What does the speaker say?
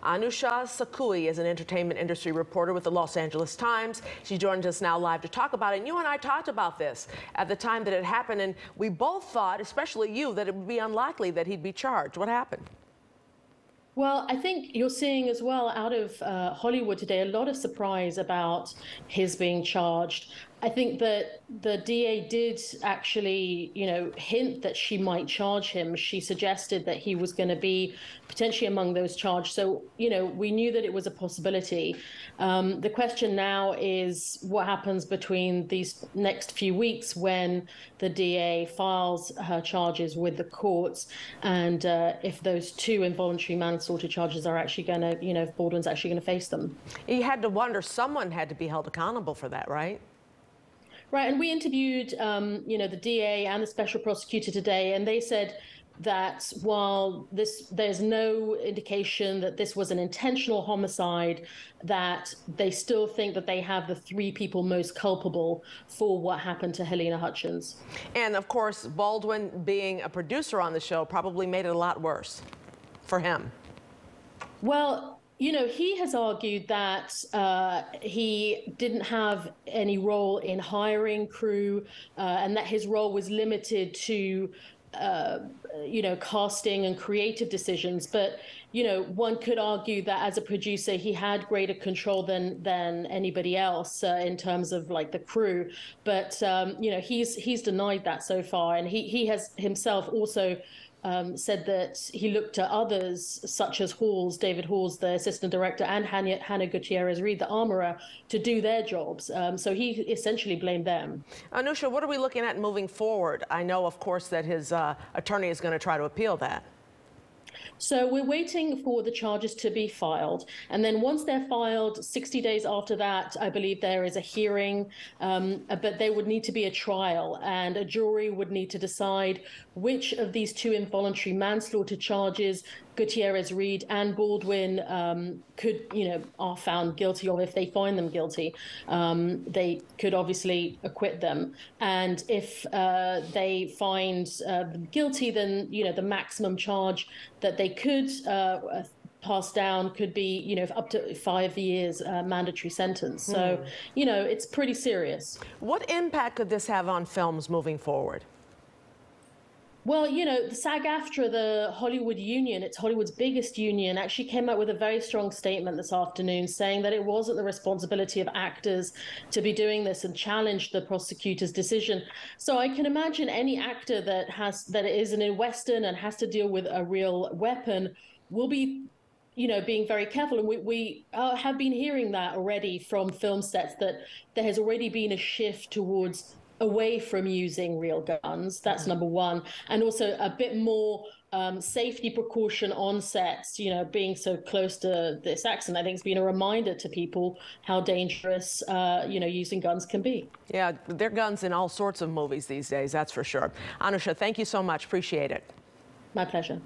Anusha Sakui is an entertainment industry reporter with the Los Angeles Times. She joins us now live to talk about it. And you and I talked about this at the time that it happened, and we both thought, especially you, that it would be unlikely that he'd be charged. What happened? Well, I think you're seeing as well out of Hollywood today a lot of surprise about his being charged. I think that the DA did actually, hint that she might charge him. She suggested that he was going to be potentially among those charged. So, we knew that it was a possibility. The question now is what happens between these next few weeks when the DA files her charges with the courts, and if those two involuntary manslaughter charges are actually going to, if Baldwin's actually going to face them. You had to wonder, someone had to be held accountable for that, right? Right, and we interviewed, the DA and the special prosecutor today, and they said that while there's no indication that this was an intentional homicide, that they still think that they have the three people most culpable for what happened to Halyna Hutchins. And of course, Baldwin being a producer on the show probably made it a lot worse for him. Well, he has argued that he didn't have any role in hiring crew, and that his role was limited to, casting and creative decisions. But, one could argue that as a producer, he had greater control than anybody else in terms of like the crew. But, he's denied that so far. And he has himself also said that he looked to others such as David Halls, the assistant director, and Hannah Gutierrez-Reed, the armorer, to do their jobs. So he essentially blamed them. Anusha, what are we looking at moving forward? I know, of course, that his attorney is going to try to appeal that. So we're waiting for the charges to be filed. And then once they're filed, 60 days after that, I believe there is a hearing, but there would need to be a trial, and a jury would need to decide which of these two involuntary manslaughter charges Gutierrez-Reed and Baldwin are found guilty of. If they find them guilty, they could obviously acquit them. And if they find them guilty, then, the maximum charge that they could pass down could be, up to 5 years mandatory sentence. So, it's pretty serious. What impact could this have on films moving forward? Well, the SAG-AFTRA, the Hollywood union, it's Hollywood's biggest union, actually came out with a very strong statement this afternoon saying that it wasn't the responsibility of actors to be doing this, and challenged the prosecutor's decision. So I can imagine any actor that is in a Western and has to deal with a real weapon will be being very careful. And we have been hearing that already from film sets, that there has already been a shift towards away from using real guns. That's number one. And also a bit more safety precaution on sets, being so close to this accident. I think it's been a reminder to people how dangerous, using guns can be. Yeah, there are guns in all sorts of movies these days, that's for sure. Anusha, thank you so much. Appreciate it. My pleasure.